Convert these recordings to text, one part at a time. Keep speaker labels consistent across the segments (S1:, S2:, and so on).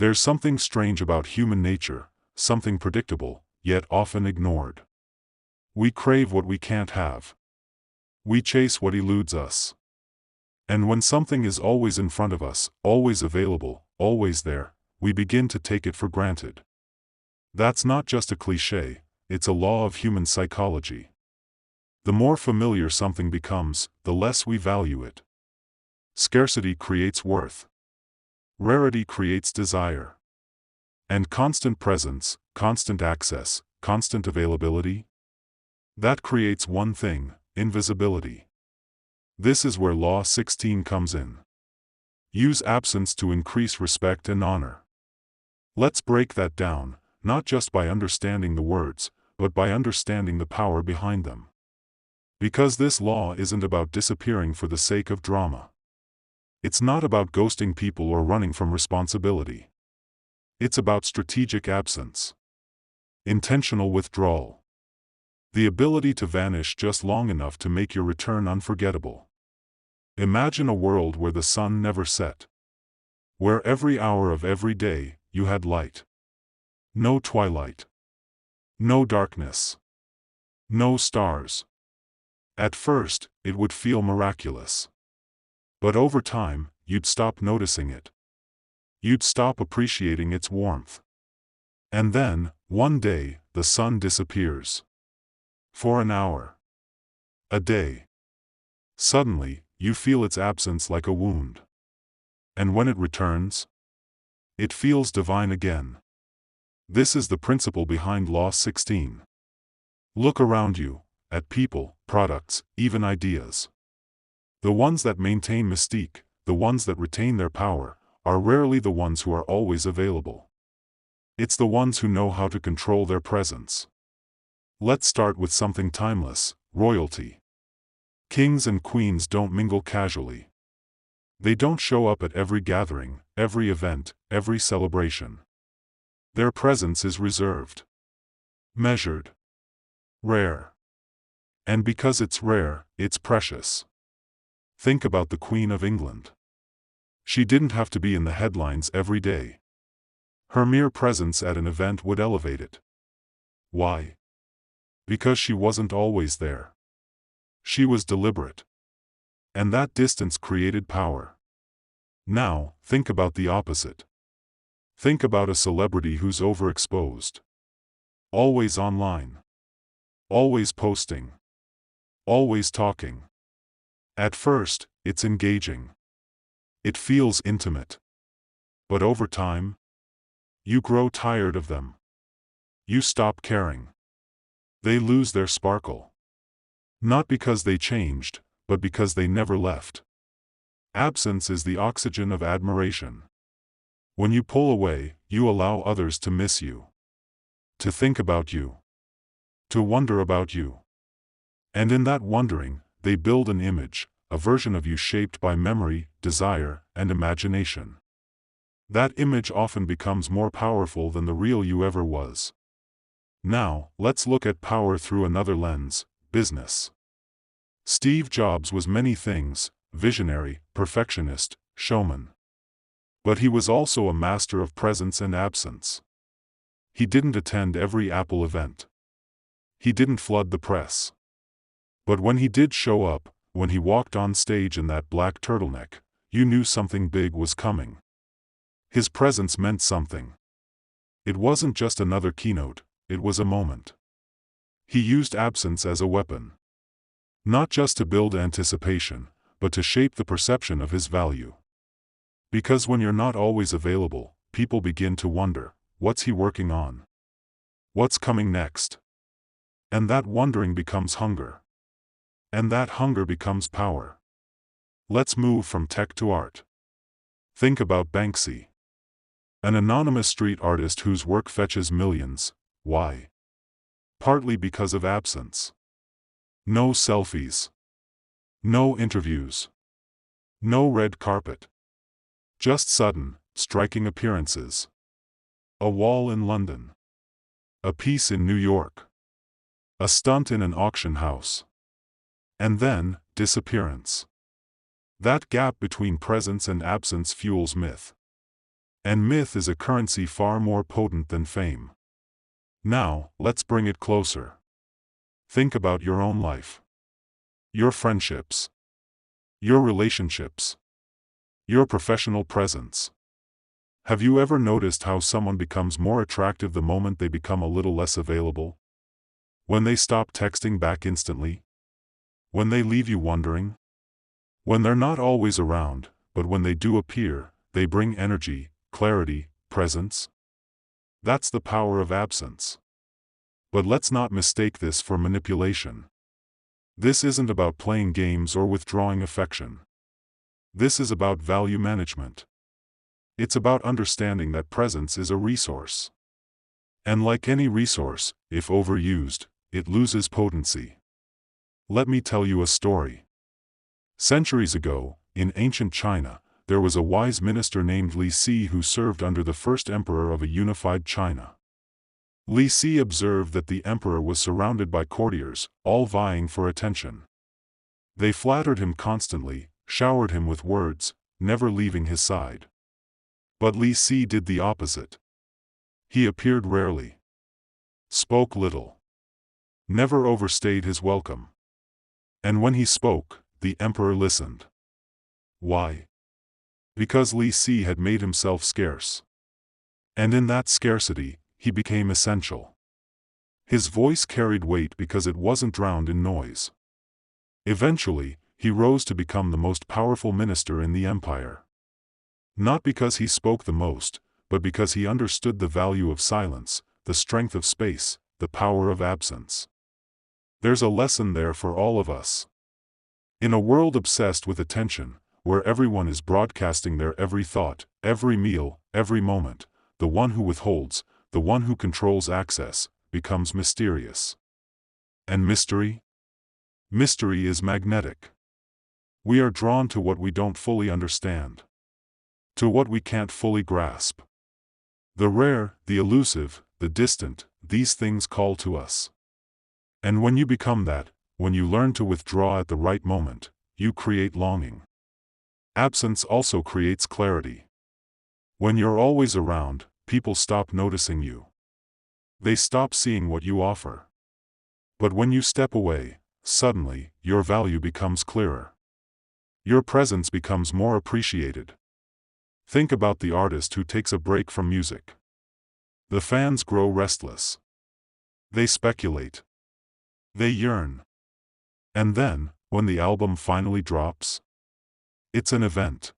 S1: There's something strange about human nature, something predictable, yet often ignored. We crave what we can't have. We chase what eludes us. And when something is always in front of us, always available, always there, we begin to take it for granted. That's not just a cliché, it's a law of human psychology. The more familiar something becomes, the less we value it. Scarcity creates worth. Rarity creates desire. And constant presence, constant access, constant availability? That creates one thing: invisibility. This is where Law 16 comes in. Use absence to increase respect and honor. Let's break that down, not just by understanding the words, but by understanding the power behind them. Because this law isn't about disappearing for the sake of drama. It's not about ghosting people or running from responsibility. It's about strategic absence. Intentional withdrawal. The ability to vanish just long enough to make your return unforgettable. Imagine a world where the sun never set. Where every hour of every day, you had light. No twilight. No darkness. No stars. At first, it would feel miraculous. But over time, you'd stop noticing it. You'd stop appreciating its warmth. And then, one day, the sun disappears. For an hour. A day. Suddenly, you feel its absence like a wound. And when it returns, it feels divine again. This is the principle behind Law 16. Look around you, at people, products, even ideas. The ones that maintain mystique, the ones that retain their power, are rarely the ones who are always available. It's the ones who know how to control their presence. Let's start with something timeless: royalty. Kings and queens don't mingle casually. They don't show up at every gathering, every event, every celebration. Their presence is reserved. Measured. Rare. And because it's rare, it's precious. Think about the Queen of England. She didn't have to be in the headlines every day. Her mere presence at an event would elevate it. Why? Because she wasn't always there. She was deliberate. And that distance created power. Now, think about the opposite. Think about a celebrity who's overexposed. Always online. Always posting. Always talking. At first, it's engaging. It feels intimate. But over time, you grow tired of them. You stop caring. They lose their sparkle. Not because they changed, but because they never left. Absence is the oxygen of admiration. When you pull away, you allow others to miss you. To think about you. To wonder about you. And in that wondering, they build an image, a version of you shaped by memory, desire, and imagination. That image often becomes more powerful than the real you ever was. Now, let's look at power through another lens: business. Steve Jobs was many things: visionary, perfectionist, showman. But he was also a master of presence and absence. He didn't attend every Apple event. He didn't flood the press. But when he did show up, when he walked on stage in that black turtleneck, you knew something big was coming. His presence meant something. It wasn't just another keynote, it was a moment. He used absence as a weapon. Not just to build anticipation, but to shape the perception of his value. Because when you're not always available, people begin to wonder, what's he working on? What's coming next? And that wondering becomes hunger. And that hunger becomes power. Let's move from tech to art. Think about Banksy. An anonymous street artist whose work fetches millions. Why? Partly because of absence. No selfies. No interviews. No red carpet. Just sudden, striking appearances. A wall in London. A piece in New York. A stunt in an auction house. And then, disappearance. That gap between presence and absence fuels myth. And myth is a currency far more potent than fame. Now, let's bring it closer. Think about your own life. Your friendships. Your relationships. Your professional presence. Have you ever noticed how someone becomes more attractive the moment they become a little less available? When they stop texting back instantly? When they leave you wondering? When they're not always around, but when they do appear, they bring energy, clarity, presence? That's the power of absence. But let's not mistake this for manipulation. This isn't about playing games or withdrawing affection. This is about value management. It's about understanding that presence is a resource. And like any resource, if overused, it loses potency. Let me tell you a story. Centuries ago, in ancient China, there was a wise minister named Li Si who served under the first emperor of a unified China. Li Si observed that the emperor was surrounded by courtiers, all vying for attention. They flattered him constantly, showered him with words, never leaving his side. But Li Si did the opposite. He appeared rarely, spoke little, never overstayed his welcome. And when he spoke, the emperor listened. Why? Because Li Si had made himself scarce. And in that scarcity, he became essential. His voice carried weight because it wasn't drowned in noise. Eventually, he rose to become the most powerful minister in the empire. Not because he spoke the most, but because he understood the value of silence, the strength of space, the power of absence. There's a lesson there for all of us. In a world obsessed with attention, where everyone is broadcasting their every thought, every meal, every moment, the one who withholds, the one who controls access, becomes mysterious. And mystery? Mystery is magnetic. We are drawn to what we don't fully understand. To what we can't fully grasp. The rare, the elusive, the distant, these things call to us. And when you become that, when you learn to withdraw at the right moment, you create longing. Absence also creates clarity. When you're always around, people stop noticing you. They stop seeing what you offer. But when you step away, suddenly, your value becomes clearer. Your presence becomes more appreciated. Think about the artist who takes a break from music. The fans grow restless. They speculate. They yearn. And then, when the album finally drops, it's an event.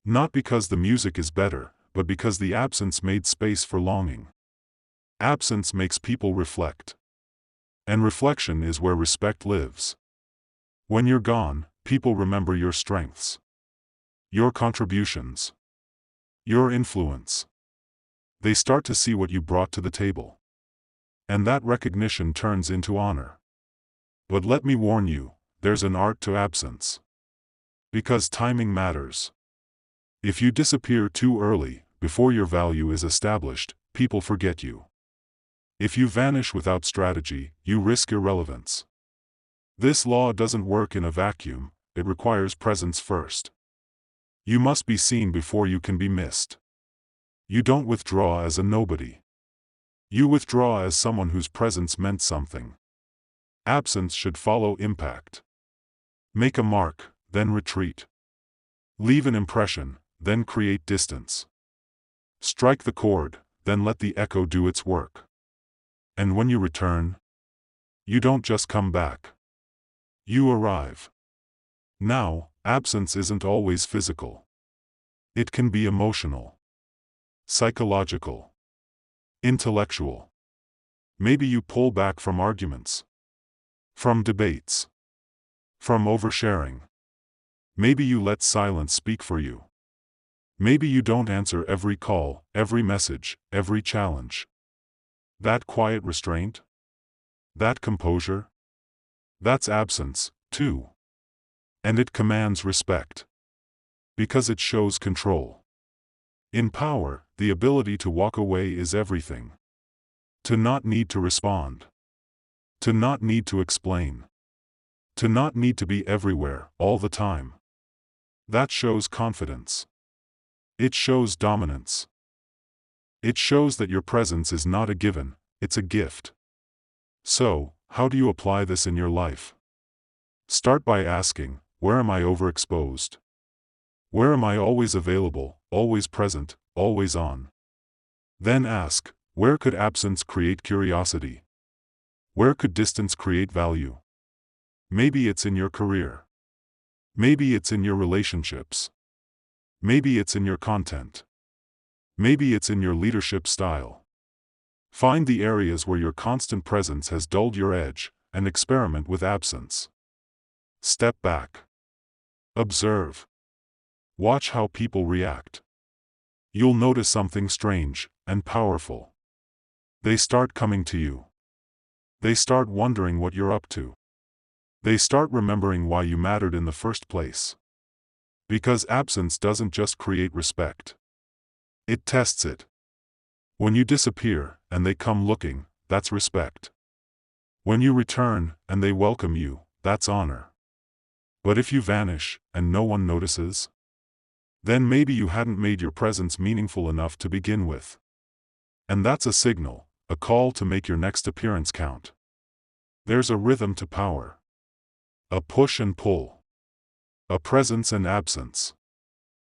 S1: Not because the music is better, but because the absence made space for longing. Absence makes people reflect. And reflection is where respect lives. When you're gone, people remember your strengths. Your contributions. Your influence. They start to see what you brought to the table. And that recognition turns into honor. But let me warn you, there's an art to absence. Because timing matters. If you disappear too early, before your value is established, people forget you. If you vanish without strategy, you risk irrelevance. This law doesn't work in a vacuum, it requires presence first. You must be seen before you can be missed. You don't withdraw as a nobody. You withdraw as someone whose presence meant something. Absence should follow impact. Make a mark, then retreat. Leave an impression, then create distance. Strike the chord, then let the echo do its work. And when you return, you don't just come back. You arrive. Now, absence isn't always physical. It can be emotional, psychological, intellectual. Maybe you pull back from arguments, from debates, from oversharing. Maybe you let silence speak for you. Maybe you don't answer every call, every message, every challenge. That quiet restraint? That composure? That's absence, too. And it commands respect. Because it shows control. In power, the ability to walk away is everything. To not need to respond. To not need to explain. To not need to be everywhere, all the time. That shows confidence. It shows dominance. It shows that your presence is not a given, it's a gift. So, how do you apply this in your life? Start by asking, where am I overexposed? Where am I always available, always present, always on? Then ask, where could absence create curiosity? Where could distance create value? Maybe it's in your career. Maybe it's in your relationships. Maybe it's in your content. Maybe it's in your leadership style. Find the areas where your constant presence has dulled your edge, and experiment with absence. Step back. Observe. Watch how people react. You'll notice something strange and powerful. They start coming to you. They start wondering what you're up to. They start remembering why you mattered in the first place. Because absence doesn't just create respect. It tests it. When you disappear, and they come looking, that's respect. When you return, and they welcome you, that's honor. But if you vanish, and no one notices, then maybe you hadn't made your presence meaningful enough to begin with. And that's a signal, a call to make your next appearance count. There's a rhythm to power. A push and pull. A presence and absence.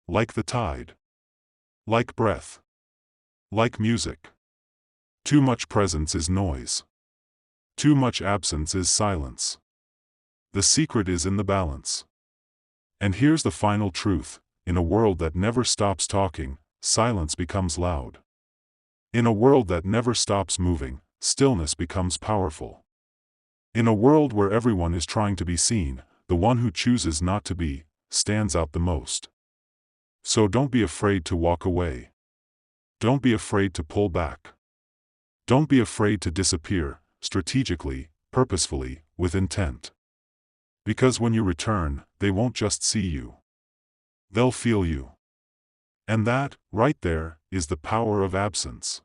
S1: Like the tide. Like breath. Like music. Too much presence is noise. Too much absence is silence. The secret is in the balance. And here's the final truth. In a world that never stops talking, silence becomes loud. In a world that never stops moving, stillness becomes powerful. In a world where everyone is trying to be seen, the one who chooses not to be, stands out the most. So don't be afraid to walk away. Don't be afraid to pull back. Don't be afraid to disappear, strategically, purposefully, with intent. Because when you return, they won't just see you. They'll feel you. And that, right there, is the power of absence.